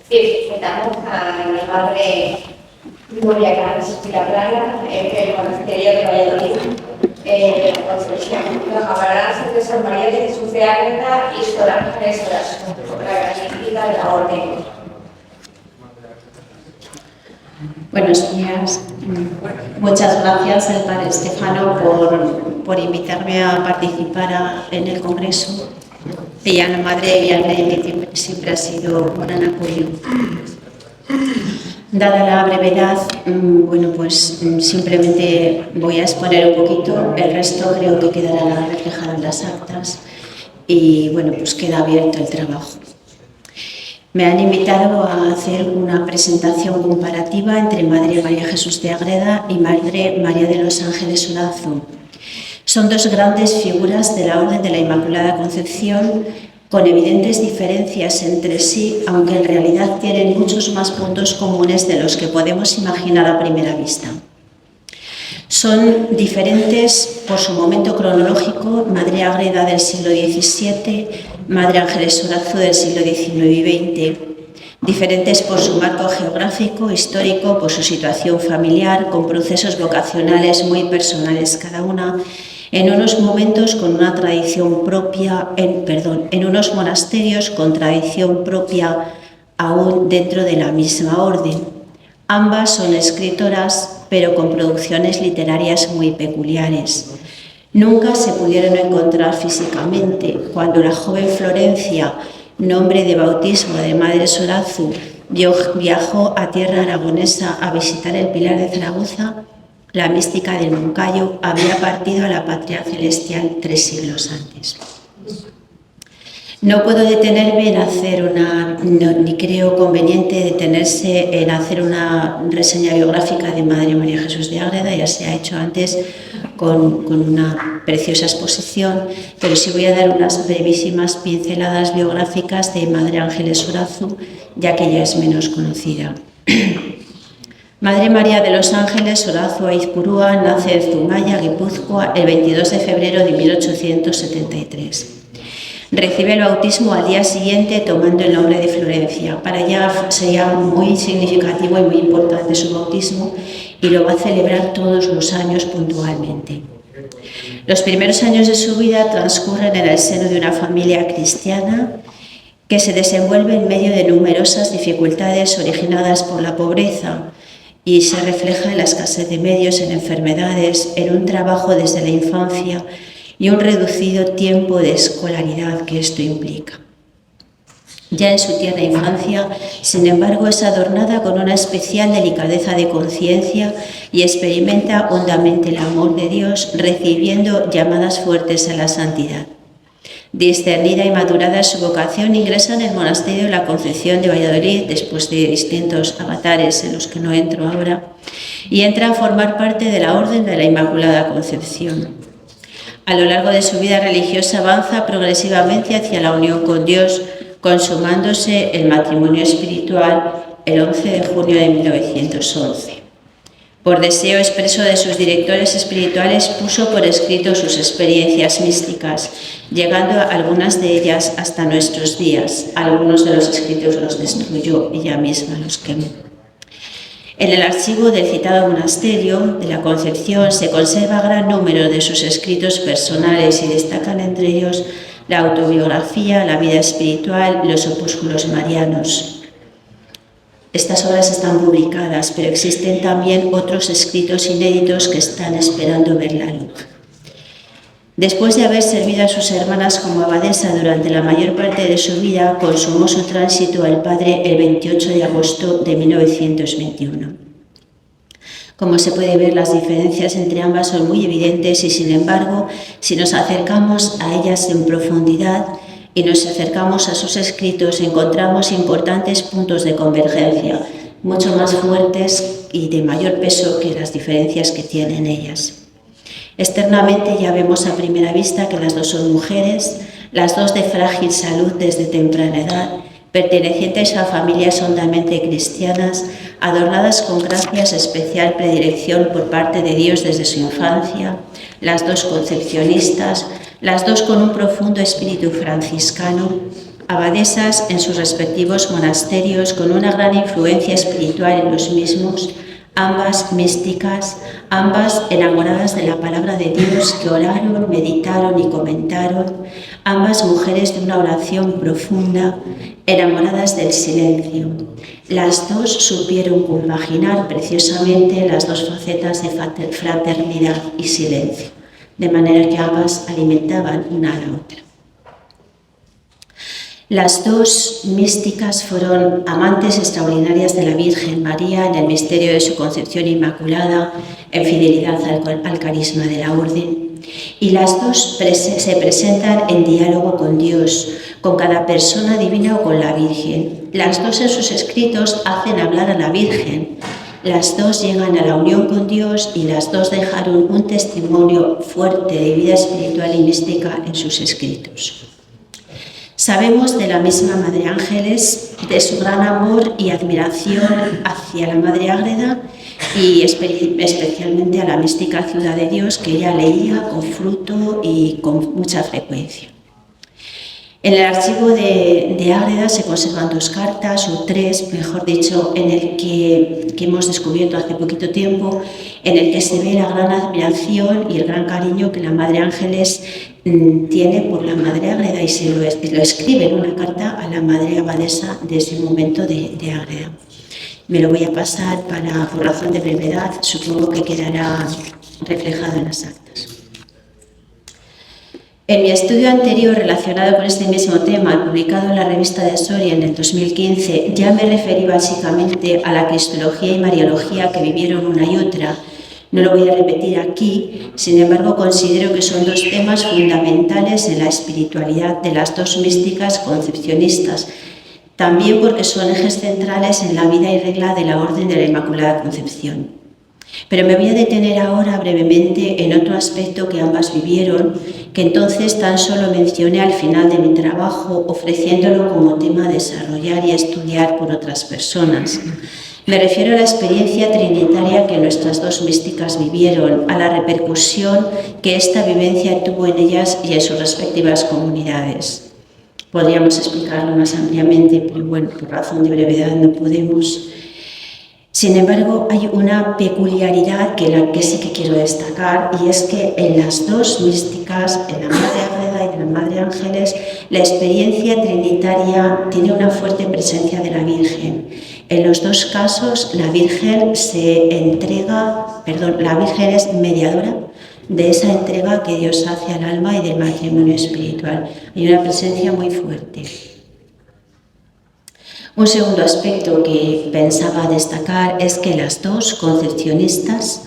Felicitamos a mi madre Gloria Carlos y la Plana, del monasterio de Valladolid, nos hablarán de San María de Jesús de Ágreda y Sor Ángeles Horacio, por la gratuidad de la orden. Buenos días. Muchas gracias al Padre Estefano por invitarme a participar en el Congreso. Ella, la Madre Vianney, siempre ha sido un gran apoyo. Dada la brevedad, simplemente voy a exponer un poquito, el resto creo que quedará reflejado en las actas y queda abierto el trabajo. Me han invitado a hacer una presentación comparativa entre Madre María Jesús de Ágreda y Madre María de los Ángeles Horacio. Son dos grandes figuras de la Orden de la Inmaculada Concepción, con evidentes diferencias entre sí, aunque en realidad tienen muchos más puntos comunes de los que podemos imaginar a primera vista. Son diferentes por su momento cronológico, Madre Ágreda del siglo XVII, Madre Ángeles Horacio del siglo XIX y XX, diferentes por su marco geográfico, histórico, por su situación familiar, con procesos vocacionales muy personales cada una, en unos momentos con una tradición propia, en unos monasterios con tradición propia aún dentro de la misma orden. Ambas son escritoras, pero con producciones literarias muy peculiares. Nunca se pudieron encontrar físicamente. Cuando la joven Florencia, nombre de bautismo de Madre Horacio, viajó a tierra aragonesa a visitar el Pilar de Zaragoza, la mística del Moncayo había partido a la patria celestial 3 siglos antes. No puedo detenerme en hacer ni creo conveniente detenerse en hacer una reseña biográfica de Madre María Jesús de Ágreda, ya se ha hecho antes con una preciosa exposición, pero sí voy a dar unas brevísimas pinceladas biográficas de Madre Ángeles Horacio, ya que ella es menos conocida. Madre María de los Ángeles Horacio Aizpurúa nace en Zumaya, Guipúzcoa, el 22 de febrero de 1873. Recibe el bautismo al día siguiente tomando el nombre de Florencia. Para ella sería muy significativo y muy importante su bautismo y lo va a celebrar todos los años puntualmente. Los primeros años de su vida transcurren en el seno de una familia cristiana que se desenvuelve en medio de numerosas dificultades originadas por la pobreza y se refleja en la escasez de medios, en enfermedades, en un trabajo desde la infancia y un reducido tiempo de escolaridad que esto implica. Ya en su tierna infancia, sin embargo, es adornada con una especial delicadeza de conciencia y experimenta hondamente el amor de Dios, recibiendo llamadas fuertes a la santidad. Discernida y madurada su vocación, ingresa en el monasterio de la Concepción de Valladolid, después de distintos avatares en los que no entro ahora, y entra a formar parte de la Orden de la Inmaculada Concepción. A lo largo de su vida religiosa avanza progresivamente hacia la unión con Dios, consumándose el matrimonio espiritual el 11 de junio de 1911. Por deseo expreso de sus directores espirituales, puso por escrito sus experiencias místicas, llegando a algunas de ellas hasta nuestros días. Algunos de los escritos los destruyó, ella misma los quemó. En el archivo del citado monasterio de la Concepción se conserva gran número de sus escritos personales y destacan entre ellos la autobiografía, la vida espiritual y los opúsculos marianos. Estas obras están publicadas, pero existen también otros escritos inéditos que están esperando ver la luz. Después de haber servido a sus hermanas como abadesa durante la mayor parte de su vida, consumó su tránsito al Padre el 28 de agosto de 1921. Como se puede ver, las diferencias entre ambas son muy evidentes y, sin embargo, si nos acercamos a ellas en profundidad y nos acercamos a sus escritos, encontramos importantes puntos de convergencia, mucho más fuertes y de mayor peso que las diferencias que tienen ellas. Externamente ya vemos a primera vista que las dos son mujeres, las dos de frágil salud desde temprana edad, pertenecientes a familias hondamente cristianas, adornadas con gracias, especial predilección por parte de Dios desde su infancia, las dos concepcionistas, las dos con un profundo espíritu franciscano, abadesas en sus respectivos monasterios con una gran influencia espiritual en los mismos, ambas místicas, ambas enamoradas de la palabra de Dios que oraron, meditaron y comentaron, ambas mujeres de una oración profunda, enamoradas del silencio. Las dos supieron compaginar preciosamente las dos facetas de fraternidad y silencio, de manera que ambas alimentaban una a la otra. Las dos místicas fueron amantes extraordinarias de la Virgen María en el misterio de su concepción inmaculada, en fidelidad al carisma de la orden. Y las dos se presentan en diálogo con Dios, con cada persona divina o con la Virgen. Las dos en sus escritos hacen hablar a la Virgen. Las dos llegan a la unión con Dios y las dos dejaron un testimonio fuerte de vida espiritual y mística en sus escritos. Sabemos de la misma Madre Ángeles, de su gran amor y admiración hacia la Madre Ágreda y especialmente a la mística Ciudad de Dios que ella leía con fruto y con mucha frecuencia. En el archivo de Ágreda se conservan 2 cartas, o 3, mejor dicho, en el que hemos descubierto hace poquito tiempo, en el que se ve la gran admiración y el gran cariño que la Madre Ángeles tiene por la Madre Ágreda y se lo escribe en una carta a la Madre Abadesa de ese momento de Ágreda. Me lo voy a pasar por razón de brevedad, supongo que quedará reflejado en las actas. En mi estudio anterior relacionado con este mismo tema, publicado en la revista de Soria en el 2015, ya me referí básicamente a la cristología y mariología que vivieron una y otra. No lo voy a repetir aquí, sin embargo considero que son 2 temas fundamentales en la espiritualidad de las 2 místicas concepcionistas, también porque son ejes centrales en la vida y regla de la Orden de la Inmaculada Concepción. Pero me voy a detener ahora brevemente en otro aspecto que ambas vivieron, que entonces tan solo mencioné al final de mi trabajo, ofreciéndolo como tema a desarrollar y estudiar por otras personas. Me refiero a la experiencia trinitaria que nuestras 2 místicas vivieron, a la repercusión que esta vivencia tuvo en ellas y en sus respectivas comunidades. Podríamos explicarlo más ampliamente, pero bueno, por razón de brevedad no podemos. Sin embargo, hay una peculiaridad que sí que quiero destacar, y es que en las 2 místicas, en la Madre Ágreda y en la Madre Ángeles, la experiencia trinitaria tiene una fuerte presencia de la Virgen. En los 2 casos, la Virgen la Virgen es mediadora de esa entrega que Dios hace al alma y del matrimonio espiritual. Hay una presencia muy fuerte. Un segundo aspecto que pensaba destacar es que las 2 concepcionistas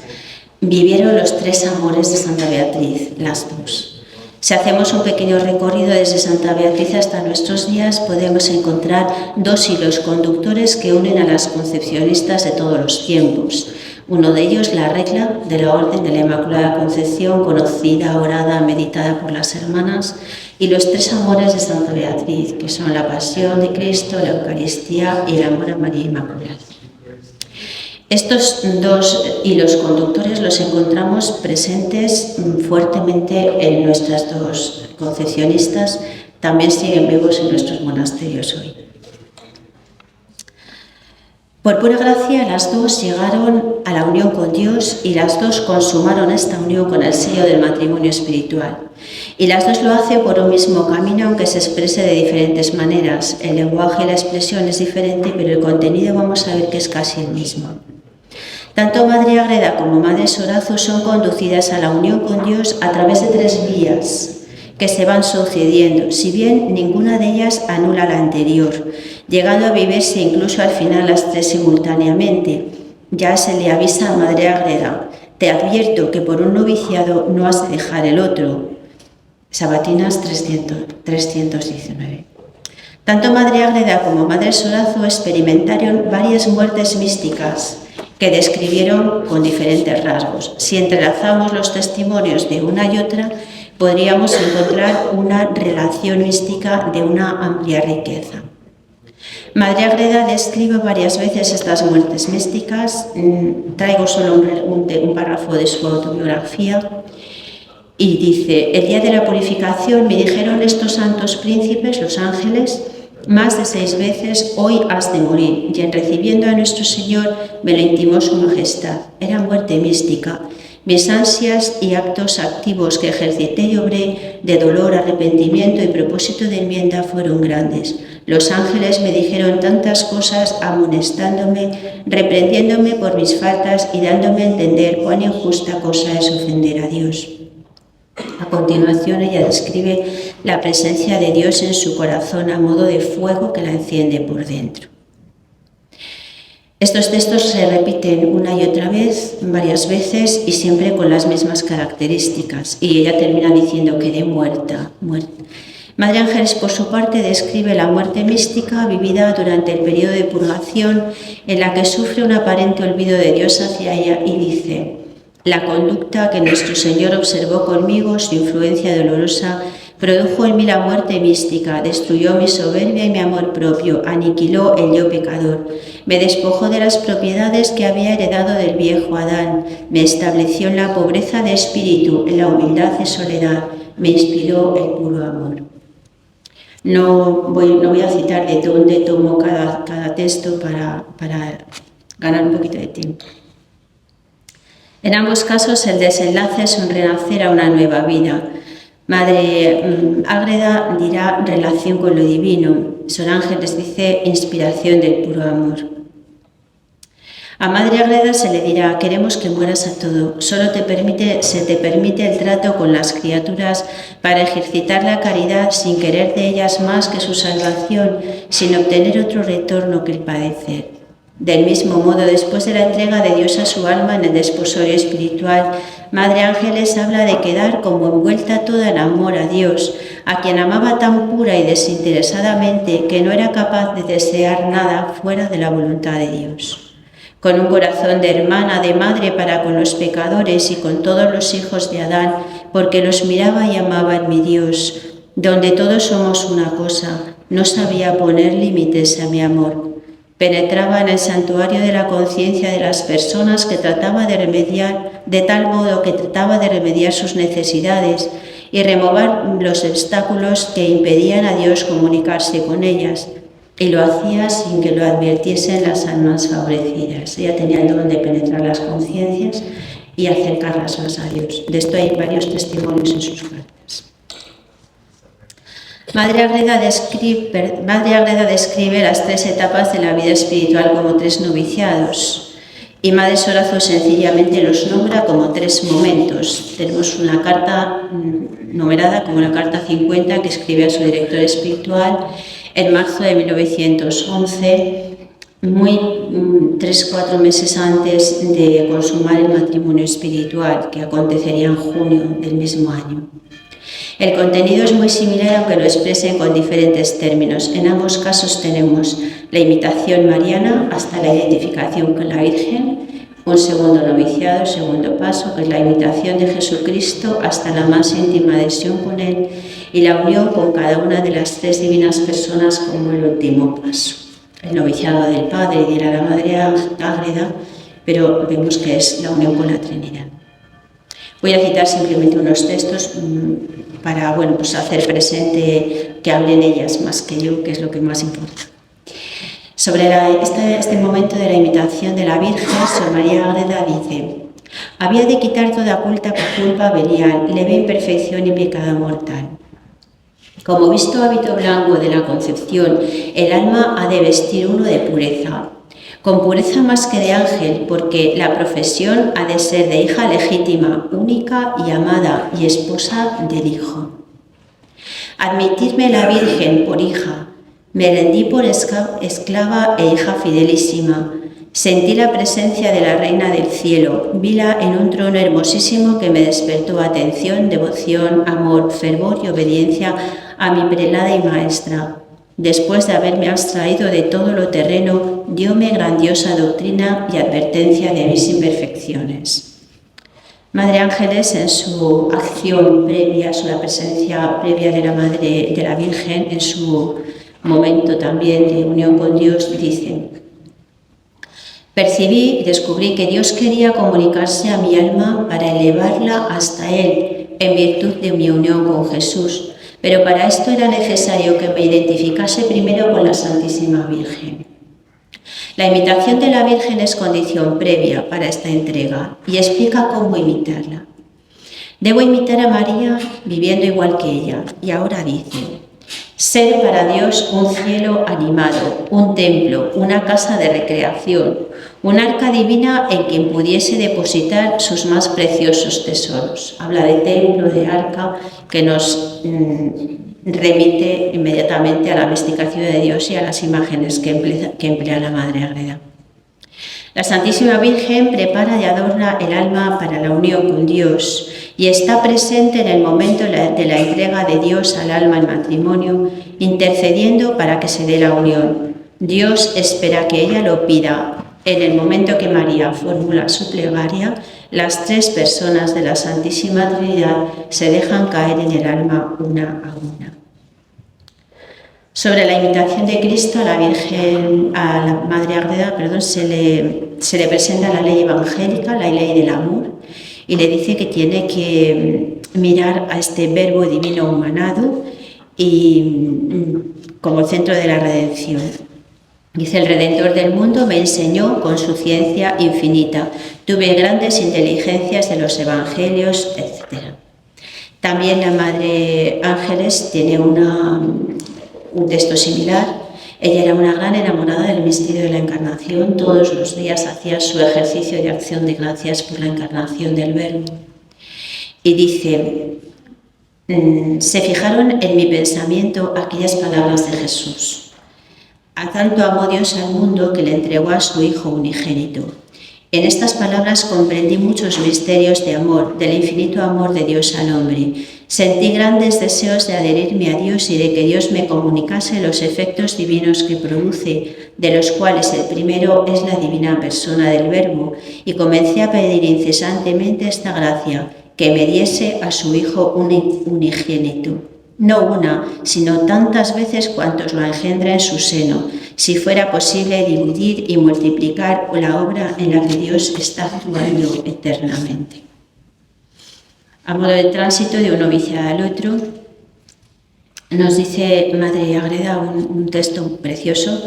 vivieron los 3 amores de Santa Beatriz, las 2. Si hacemos un pequeño recorrido desde Santa Beatriz hasta nuestros días, podemos encontrar 2 hilos conductores que unen a las concepcionistas de todos los tiempos. Uno de ellos, la regla de la Orden de la Inmaculada Concepción, conocida, orada, meditada por las hermanas, y los 3 amores de Santa Beatriz, que son la pasión de Cristo, la Eucaristía y el amor a María Inmaculada. Estos 2 hilos conductores los encontramos presentes fuertemente en nuestras 2 concepcionistas, también siguen vivos en nuestros monasterios hoy. Por pura gracia, las 2 llegaron a la unión con Dios y las 2 consumaron esta unión con el sello del matrimonio espiritual. Y las 2 lo hacen por un mismo camino, aunque se exprese de diferentes maneras. El lenguaje y la expresión es diferente, pero el contenido vamos a ver que es casi el mismo. Tanto Madre Ágreda como Madre Sorazo son conducidas a la unión con Dios a través de 3 vías que se van sucediendo, si bien ninguna de ellas anula la anterior, llegando a vivirse incluso al final las 3 simultáneamente. Ya se le avisa a Madre Ágreda: te advierto que por un noviciado no has de dejar el otro. Sabatinas 319. Tanto Madre Ágreda como Madre Sorazo experimentaron varias muertes místicas que describieron con diferentes rasgos. Si entrelazamos los testimonios de una y otra, podríamos encontrar una relación mística de una amplia riqueza. Madre Ágreda describe varias veces estas muertes místicas. Traigo solo un párrafo de su autobiografía y dice: el día de la purificación me dijeron estos santos príncipes, los ángeles, más de 6 veces: hoy has de morir. Y en recibiendo a nuestro Señor me lo intimó su majestad. Era muerte mística. Mis ansias y actos activos que ejercité y obré de dolor, arrepentimiento y propósito de enmienda fueron grandes. Los ángeles me dijeron tantas cosas, amonestándome, reprendiéndome por mis faltas y dándome a entender cuán injusta cosa es ofender a Dios. A continuación ella describe la presencia de Dios en su corazón a modo de fuego que la enciende por dentro. Estos textos se repiten una y otra vez, varias veces, y siempre con las mismas características. Y ella termina diciendo: quedé muerta, muerta. Madre Ángeles, por su parte, describe la muerte mística vivida durante el periodo de purgación, en la que sufre un aparente olvido de Dios hacia ella, y dice: la conducta que nuestro Señor observó conmigo, su influencia dolorosa, produjo en mí la muerte mística, destruyó mi soberbia y mi amor propio, aniquiló el yo pecador, me despojó de las propiedades que había heredado del viejo Adán, me estableció en la pobreza de espíritu, en la humildad de soledad, me inspiró el puro amor. No voy a citar de dónde tomo cada texto para ganar un poquito de tiempo. En ambos casos el desenlace es un renacer a una nueva vida. Madre Ágreda dirá relación con lo divino. Sor Ángeles dice inspiración del puro amor. A Madre Ágreda se le dirá: queremos que mueras a todo. Solo se te permite el trato con las criaturas para ejercitar la caridad sin querer de ellas más que su salvación, sin obtener otro retorno que el padecer. Del mismo modo, después de la entrega de Dios a su alma en el desposorio espiritual, Madre Ángeles habla de quedar como envuelta toda en amor a Dios, a quien amaba tan pura y desinteresadamente que no era capaz de desear nada fuera de la voluntad de Dios. Con un corazón de hermana, de madre para con los pecadores y con todos los hijos de Adán, porque los miraba y amaba en mi Dios, donde todos somos una cosa, no sabía poner límites a mi amor. Penetraba en el santuario de la conciencia de las personas que trataba de remediar, de tal modo que trataba de remediar sus necesidades y remover los obstáculos que impedían a Dios comunicarse con ellas, y lo hacía sin que lo advirtiesen las almas favorecidas. Ella tenía el don de penetrar las conciencias y acercarlas más a Dios. De esto hay varios testimonios en sus cartas. Madre Ágreda describe las 3 etapas de la vida espiritual como 3 noviciados, y Madre Sorazo sencillamente los nombra como 3 momentos. Tenemos una carta numerada como la carta 50 que escribe a su director espiritual en marzo de 1911, 3-4 meses antes de consumar el matrimonio espiritual, que acontecería en junio del mismo año. El contenido es muy similar, aunque lo expresen con diferentes términos. En ambos casos tenemos la imitación mariana hasta la identificación con la Virgen, un segundo noviciado, segundo paso, que es la imitación de Jesucristo hasta la más íntima adhesión con Él, y la unión con cada una de las 3 divinas personas como el último paso. El noviciado del Padre dirá la Madre Ágreda, pero vemos que es la unión con la Trinidad. Voy a citar simplemente unos textos para hacer presente que hablen ellas más que yo, que es lo que más importa. Sobre este momento de la imitación de la Virgen, Sor María Ágreda dice: había de quitar toda culpa venial, leve imperfección y pecado mortal. Como visto hábito blanco de la concepción, el alma ha de vestir uno de pureza, con pureza más que de ángel, porque la profesión ha de ser de hija legítima, única y amada, y esposa del Hijo. Admitirme la Virgen por hija, me rendí por esclava e hija fidelísima, sentí la presencia de la Reina del Cielo, vila en un trono hermosísimo que me despertó atención, devoción, amor, fervor y obediencia a mi prelada y maestra. Después de haberme abstraído de todo lo terreno, dióme grandiosa doctrina y advertencia de mis imperfecciones. Madre Ángeles, en su acción previa, la presencia previa de la Madre de la Virgen, en su momento también de unión con Dios, dice: percibí y descubrí que Dios quería comunicarse a mi alma para elevarla hasta Él, en virtud de mi unión con Jesús, pero para esto era necesario que me identificase primero con la Santísima Virgen. La imitación de la Virgen es condición previa para esta entrega y explica cómo imitarla. Debo imitar a María viviendo igual que ella, y ahora dice: ser para Dios un cielo animado, un templo, una casa de recreación, un arca divina en quien pudiese depositar sus más preciosos tesoros. Habla de templo, de arca, que nos remite inmediatamente a la mística ciudad de Dios y a las imágenes que emplea la Madre Ágreda. La Santísima Virgen prepara y adorna el alma para la unión con Dios y está presente en el momento de la entrega de Dios al alma en matrimonio, intercediendo para que se dé la unión. Dios espera que ella lo pida. En el momento que María formula su plegaria, las tres personas de la Santísima Trinidad se dejan caer en el alma una a una. Sobre la imitación de Cristo a la Madre Ágreda, se le presenta la ley evangélica, la ley del amor, y le dice que tiene que mirar a este verbo divino humanado y como el centro de la redención. Dice: el Redentor del mundo me enseñó con su ciencia infinita, tuve grandes inteligencias de los evangelios, etc. También la Madre Ángeles tiene un texto similar. Ella era una gran enamorada del misterio de la Encarnación. Todos los días hacía su ejercicio de acción de gracias por la encarnación del Verbo. Y dice: se fijaron en mi pensamiento aquellas palabras de Jesús. A tanto amó Dios al mundo que le entregó a su Hijo unigénito. En estas palabras comprendí muchos misterios de amor, del infinito amor de Dios al hombre. Sentí grandes deseos de adherirme a Dios y de que Dios me comunicase los efectos divinos que produce, de los cuales el primero es la divina persona del Verbo, y comencé a pedir incesantemente esta gracia, que me diese a su Hijo unigénito. No una, sino tantas veces cuantos lo engendra en su seno, si fuera posible dividir y multiplicar la obra en la que Dios está actuando eternamente. A modo de tránsito de un noviciado al otro, nos dice Madre Ágreda un texto precioso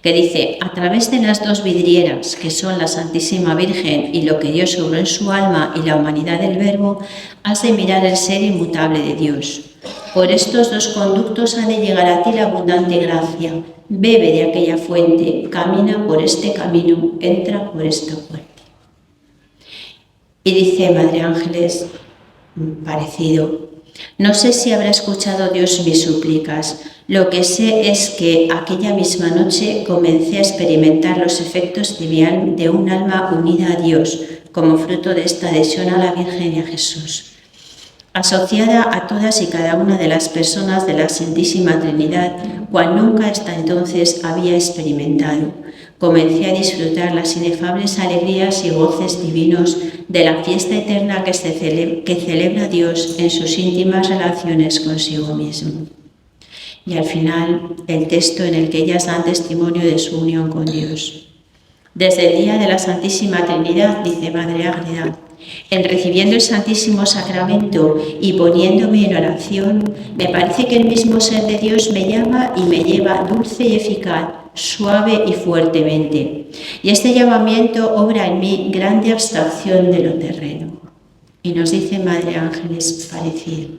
que dice: a través de las dos vidrieras, que son la Santísima Virgen y lo que Dios obró en su alma y la humanidad del Verbo, has de mirar el ser inmutable de Dios. Por estos dos conductos ha de llegar a ti la abundante gracia. Bebe de aquella fuente, camina por este camino, entra por esta puerta. Y dice Madre Ángeles, parecido: no sé si habrá escuchado Dios mis súplicas. Lo que sé es que aquella misma noche comencé a experimentar los efectos de un alma unida a Dios, como fruto de esta adhesión a la Virgen y a Jesús. Asociada a todas y cada una de las personas de la Santísima Trinidad, cual nunca hasta entonces había experimentado. Comencé a disfrutar las inefables alegrías y goces divinos de la fiesta eterna que celebra Dios en sus íntimas relaciones consigo mismo. Y al final, el texto en el que ellas dan testimonio de su unión con Dios. Desde el día de la Santísima Trinidad, dice Madre Ágreda, en recibiendo el Santísimo Sacramento y poniéndome en oración, me parece que el mismo ser de Dios me llama y me lleva dulce y eficaz, suave y fuertemente. Y este llamamiento obra en mí grande abstracción de lo terreno. Y nos dice Madre Ángeles parecido: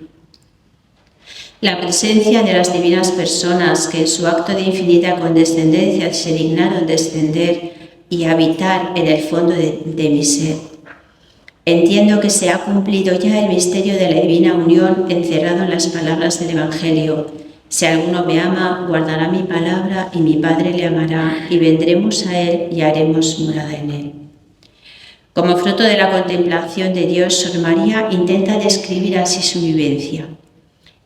la presencia de las divinas personas que en su acto de infinita condescendencia se dignaron descender y habitar en el fondo de mi ser. Entiendo que se ha cumplido ya el misterio de la divina unión encerrado en las palabras del Evangelio. Si alguno me ama, guardará mi palabra y mi Padre le amará y vendremos a él y haremos morada en él. Como fruto de la contemplación de Dios, Sor María intenta describir así su vivencia.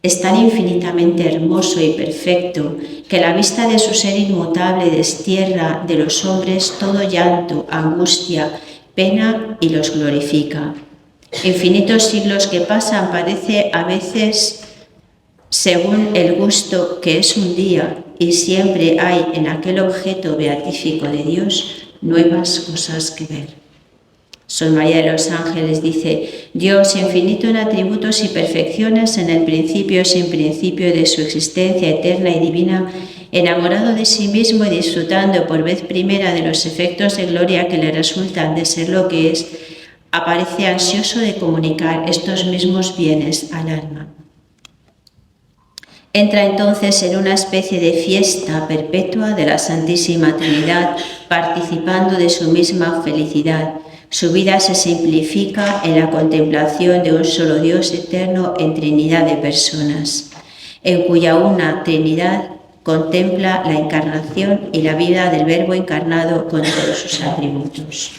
Es tan infinitamente hermoso y perfecto que la vista de su ser inmutable destierra de los hombres todo llanto, angustia, pena y los glorifica. Infinitos siglos que pasan parece a veces según el gusto que es un día y siempre hay en aquel objeto beatífico de Dios nuevas cosas que ver. Sor María de los Ángeles dice: Dios, infinito en atributos y perfecciones, en el principio sin principio de su existencia eterna y divina, enamorado de sí mismo y disfrutando por vez primera de los efectos de gloria que le resultan de ser lo que es, aparece ansioso de comunicar estos mismos bienes al alma. Entra entonces en una especie de fiesta perpetua de la Santísima Trinidad, participando de su misma felicidad. Su vida se simplifica en la contemplación de un solo Dios eterno en Trinidad de personas, en cuya una Trinidad contempla la encarnación y la vida del Verbo encarnado con todos sus atributos.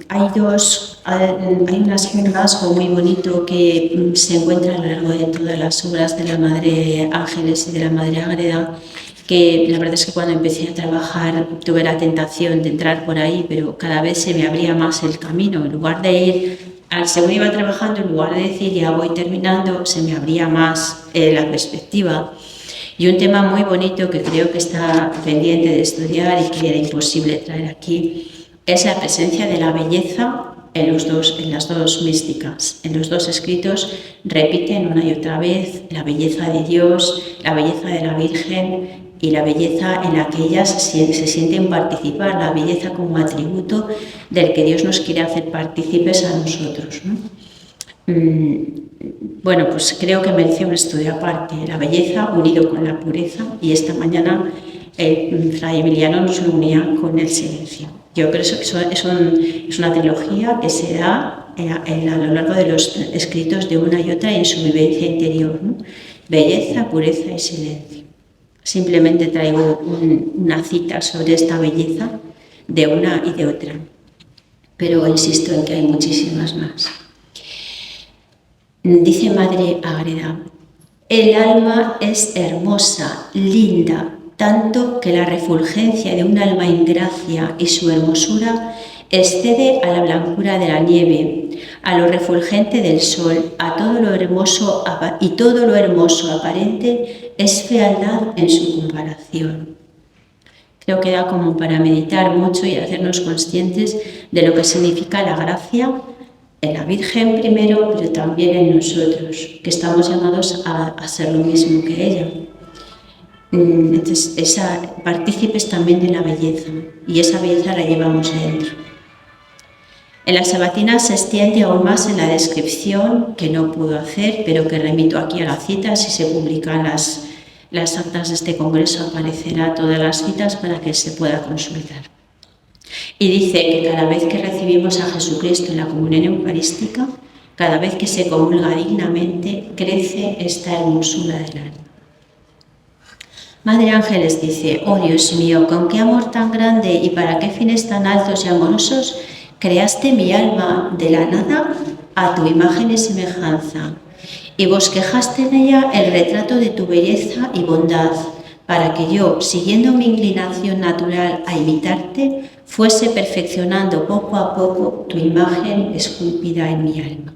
Hay un rasgo muy bonito que se encuentra a lo largo de todas las obras de la Madre Ángeles y de la Madre Ágreda, que la verdad es que cuando empecé a trabajar tuve la tentación de entrar por ahí, pero cada vez se me abría más el camino. En lugar de ir, según iba trabajando, en lugar de decir ya voy terminando, se me abría más la perspectiva. Y un tema muy bonito que creo que está pendiente de estudiar y que era imposible traer aquí es la presencia de la belleza en las dos místicas. En los dos escritos repiten una y otra vez la belleza de Dios, la belleza de la Virgen y la belleza en la que ellas se sienten participar, la belleza como atributo del que Dios nos quiere hacer partícipes a nosotros, ¿no? Bueno, pues creo que merece un estudio aparte, la belleza unido con la pureza, y esta mañana Fray Emiliano nos lo unía con el silencio. Yo creo que es una trilogía que se da a lo largo de los escritos de una y otra y en su vivencia interior, ¿no? Belleza, pureza y silencio. Simplemente traigo una cita sobre esta belleza de una y de otra, pero insisto en que hay muchísimas más. Dice Madre Ágreda: el alma es hermosa, linda, tanto que la refulgencia de un alma en gracia y su hermosura excede a la blancura de la nieve, a lo refulgente del sol, a todo lo hermoso, y todo lo hermoso aparente es fealdad en su comparación. Creo que da como para meditar mucho y hacernos conscientes de lo que significa la gracia en la Virgen primero, pero también en nosotros, que estamos llamados a ser lo mismo que ella. Entonces, partícipes también de la belleza, y esa belleza la llevamos dentro. En la sabatina se extiende aún más en la descripción, que no puedo hacer, pero que remito aquí a la cita. Si se publican las actas de este congreso, aparecerá todas las citas para que se pueda consultar. Y dice que cada vez que recibimos a Jesucristo en la comunión eucarística, cada vez que se comulga dignamente, crece esta hermosura del alma. Madre Ángeles dice: oh Dios mío, con qué amor tan grande y para qué fines tan altos y amorosos creaste mi alma de la nada a tu imagen y semejanza, y bosquejaste en ella el retrato de tu belleza y bondad, para que yo, siguiendo mi inclinación natural a imitarte, fuese perfeccionando poco a poco tu imagen esculpida en mi alma.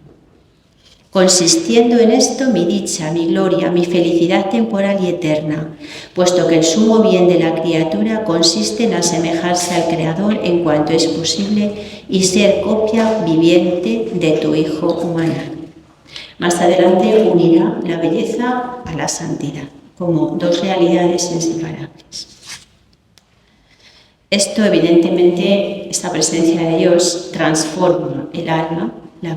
Consistiendo en esto mi dicha, mi gloria, mi felicidad temporal y eterna, puesto que el sumo bien de la criatura consiste en asemejarse al Creador en cuanto es posible y ser copia viviente de tu Hijo humano. Más adelante unirá la belleza a la santidad, como dos realidades inseparables. Esto, evidentemente, esta presencia de Dios transforma el alma, la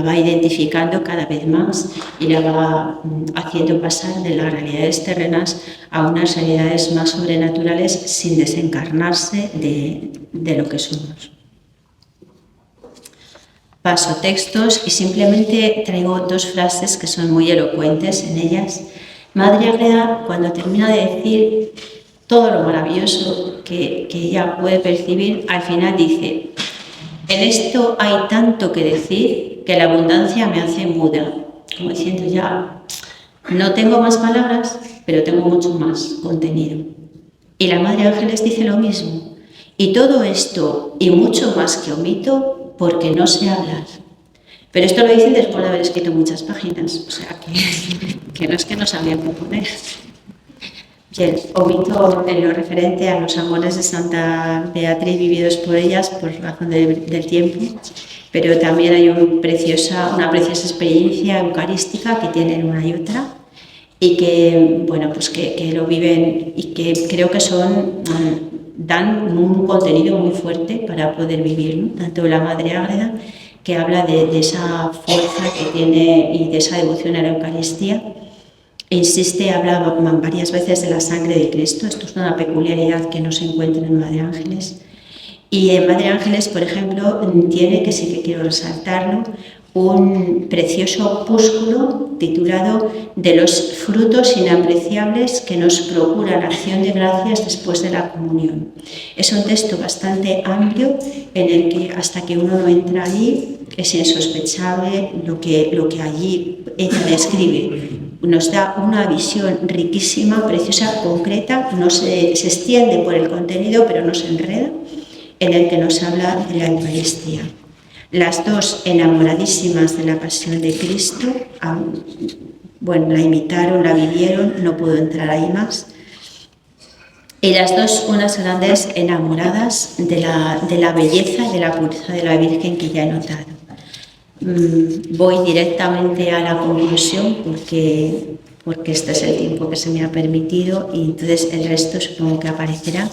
va identificando cada vez más y la va haciendo pasar de las realidades terrenas a unas realidades más sobrenaturales sin desencarnarse de lo que somos. Paso textos y simplemente traigo dos frases que son muy elocuentes en ellas. Madre Ágreda, cuando termina de decir todo lo maravilloso que ella puede percibir, al final dice: en esto hay tanto que decir que la abundancia me hace muda. Como diciendo, ya no tengo más palabras, pero tengo mucho más contenido. Y la Madre Ángeles dice lo mismo. Y todo esto y mucho más que omito porque no sé hablar. Pero esto lo dice después de haber escrito muchas páginas, o sea que no es que no sabía proponer. Bien, omito en lo referente a los amores de Santa Beatriz vividos por ellas por razón del tiempo, pero también hay una preciosa experiencia eucarística que tienen una y otra y que, bueno, pues que lo viven y que creo que dan un contenido muy fuerte para poder vivir, ¿no? Tanto la Madre Ágreda, que habla de esa fuerza que tiene y de esa devoción a la Eucaristía. Habla varias veces de la sangre de Cristo. Esto es una peculiaridad que no se encuentra en Madre Ángeles. Y en Madre Ángeles, por ejemplo, tiene, que sí que quiero resaltarlo, un precioso opúsculo titulado De los frutos inapreciables que nos procura la acción de gracias después de la comunión. Es un texto bastante amplio en el que hasta que uno no entra allí es insospechable lo que allí ella describe. Nos da una visión riquísima, preciosa, concreta, no se extiende por el contenido, pero no se enreda, en el que nos habla de la Eucaristía. Las dos, enamoradísimas de la pasión de Cristo, la imitaron, la vivieron, no puedo entrar ahí más. Y las dos, unas grandes enamoradas de la belleza y de la pureza de la Virgen que ya he notado. Voy directamente a la conclusión porque este es el tiempo que se me ha permitido y entonces el resto supongo que aparecerá.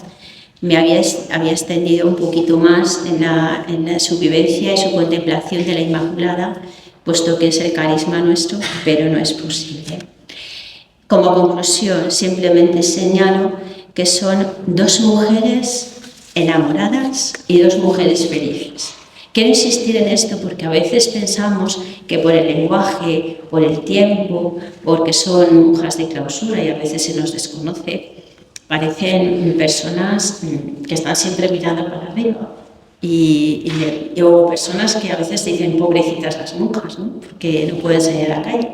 Me había extendido un poquito más en su vivencia y su contemplación de la Inmaculada, puesto que es el carisma nuestro, pero no es posible. Como conclusión, simplemente señalo que son dos mujeres enamoradas y dos mujeres felices. Quiero insistir en esto porque a veces pensamos que por el lenguaje, por el tiempo, porque son monjas de clausura y a veces se nos desconoce, parecen personas que están siempre mirando para arriba o personas que a veces dicen pobrecitas las monjas, ¿no? Porque no pueden salir a la calle.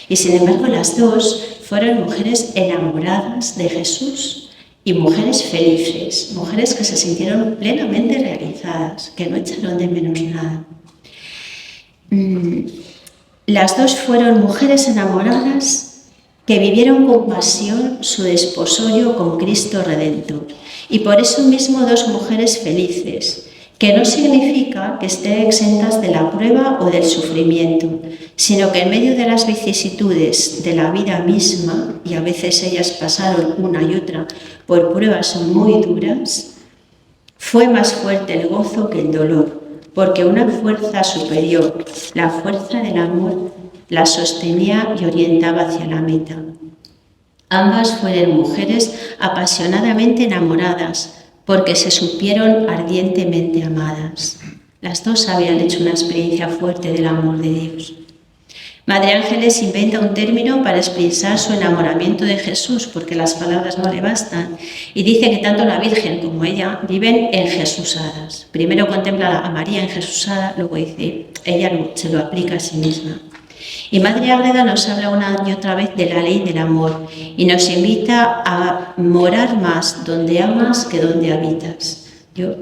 Y sin embargo las dos fueron mujeres enamoradas de Jesús y mujeres felices, mujeres que se sintieron plenamente realizadas, que no echaron de menos nada. Las dos fueron mujeres enamoradas que vivieron con pasión su desposorio con Cristo Redentor. Y por eso mismo dos mujeres felices, que no significa que estén exentas de la prueba o del sufrimiento, sino que en medio de las vicisitudes de la vida misma, y a veces ellas pasaron una y otra por pruebas muy duras, fue más fuerte el gozo que el dolor, porque una fuerza superior, la fuerza del amor, la sostenía y orientaba hacia la meta. Ambas fueron mujeres apasionadamente enamoradas, porque se supieron ardientemente amadas. Las dos habían hecho una experiencia fuerte del amor de Dios. Madre Ángeles inventa un término para expresar su enamoramiento de Jesús, porque las palabras no le bastan, y dice que tanto la Virgen como ella viven enjesusadas. Primero contempla a María enjesusada, luego dice, ella se lo aplica a sí misma. Y Madre Ágreda nos habla una y otra vez de la ley del amor y nos invita a morar más donde amas que donde habitas. Yo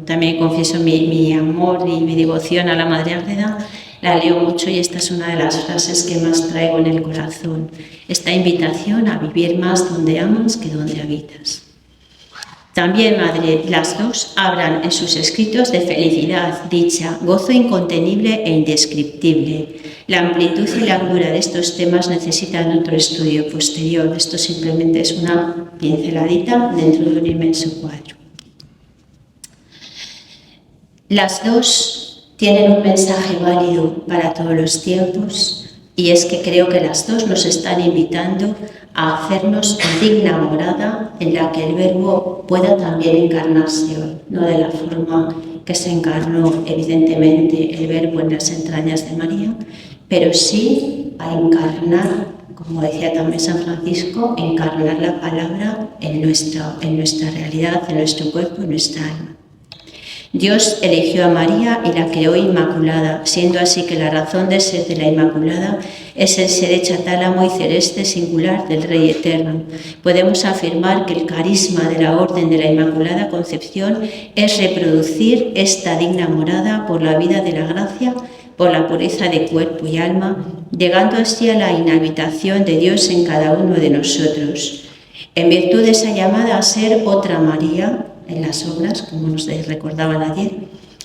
también confieso mi amor y mi devoción a la Madre Ágreda, la leo mucho y esta es una de las frases que más traigo en el corazón. Esta invitación a vivir más donde amas que donde habitas. También, Madre, las dos hablan en sus escritos de felicidad, dicha, gozo incontenible e indescriptible. La amplitud y la anchura de estos temas necesitan otro estudio posterior. Esto simplemente es una pinceladita dentro de un inmenso cuadro. Las dos tienen un mensaje válido para todos los tiempos y es que creo que las dos nos están invitando a hacernos digna morada en la que el Verbo pueda también encarnarse hoy, no de la forma que se encarnó evidentemente el Verbo en las entrañas de María, pero sí a encarnar, como decía también San Francisco, encarnar la palabra en nuestra realidad, en nuestro cuerpo, en nuestra alma. Dios eligió a María y la creó inmaculada, siendo así que la razón de ser de la Inmaculada es el ser hecha tálamo y celeste singular del Rey Eterno. Podemos afirmar que el carisma de la Orden de la Inmaculada Concepción es reproducir esta digna morada por la vida de la gracia, por la pureza de cuerpo y alma, llegando así a la inhabitación de Dios en cada uno de nosotros. en virtud de esa llamada a ser otra María en las obras, como nos recordaban ayer,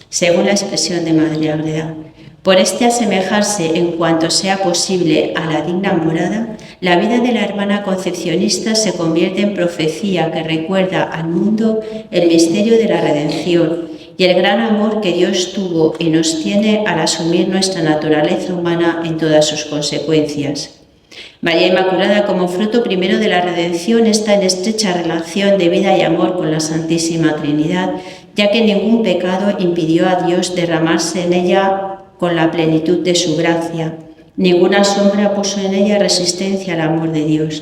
según la expresión de Madre Ágreda. Por este asemejarse en cuanto sea posible a la digna morada, la vida de la hermana concepcionista se convierte en profecía que recuerda al mundo el misterio de la redención y el gran amor que Dios tuvo y nos tiene al asumir nuestra naturaleza humana en todas sus consecuencias. María Inmaculada, como fruto primero de la redención, está en estrecha relación de vida y amor con la Santísima Trinidad, ya que ningún pecado impidió a Dios derramarse en ella con la plenitud de su gracia. Ninguna sombra puso en ella resistencia al amor de Dios.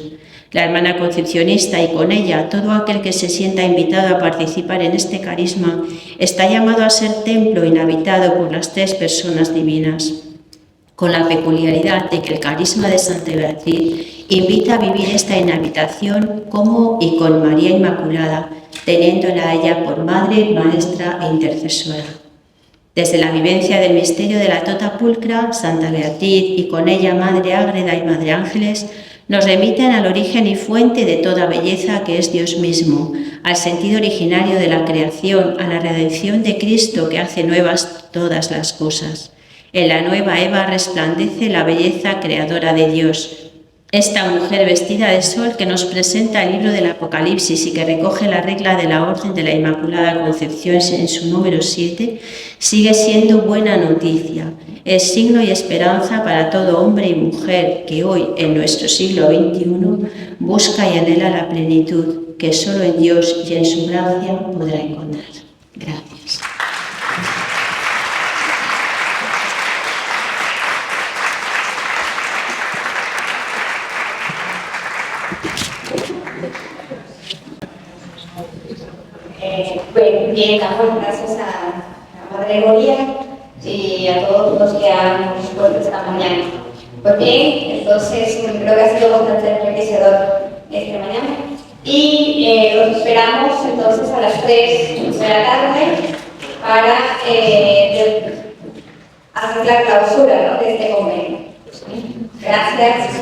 La hermana concepcionista y con ella todo aquel que se sienta invitado a participar en este carisma está llamado a ser templo inhabitado por las tres personas divinas, con la peculiaridad de que el carisma de Santa Beatriz invita a vivir esta inhabitación como y con María Inmaculada, teniéndola a ella por madre, maestra e intercesora. Desde la vivencia del misterio de la Tota Pulcra, Santa Beatriz y con ella Madre Ágreda y Madre Ángeles nos remiten al origen y fuente de toda belleza que es Dios mismo, al sentido originario de la creación, a la redención de Cristo que hace nuevas todas las cosas. En la nueva Eva resplandece la belleza creadora de Dios. Esta mujer vestida de sol que nos presenta el libro del Apocalipsis y que recoge la regla de la Orden de la Inmaculada Concepción en su número 7, sigue siendo buena noticia. Es signo y esperanza para todo hombre y mujer que hoy, en nuestro siglo XXI, busca y anhela la plenitud que solo en Dios y en su gracia podrá encontrar. Gracias. Bien, damos gracias a Madre Gloria y a todos los que han expuesto esta mañana. Pues bien, entonces creo que ha sido bastante enriquecedor esta mañana y los esperamos entonces a las 3 de la tarde para hacer la clausura, ¿no?, de este convenio. Gracias.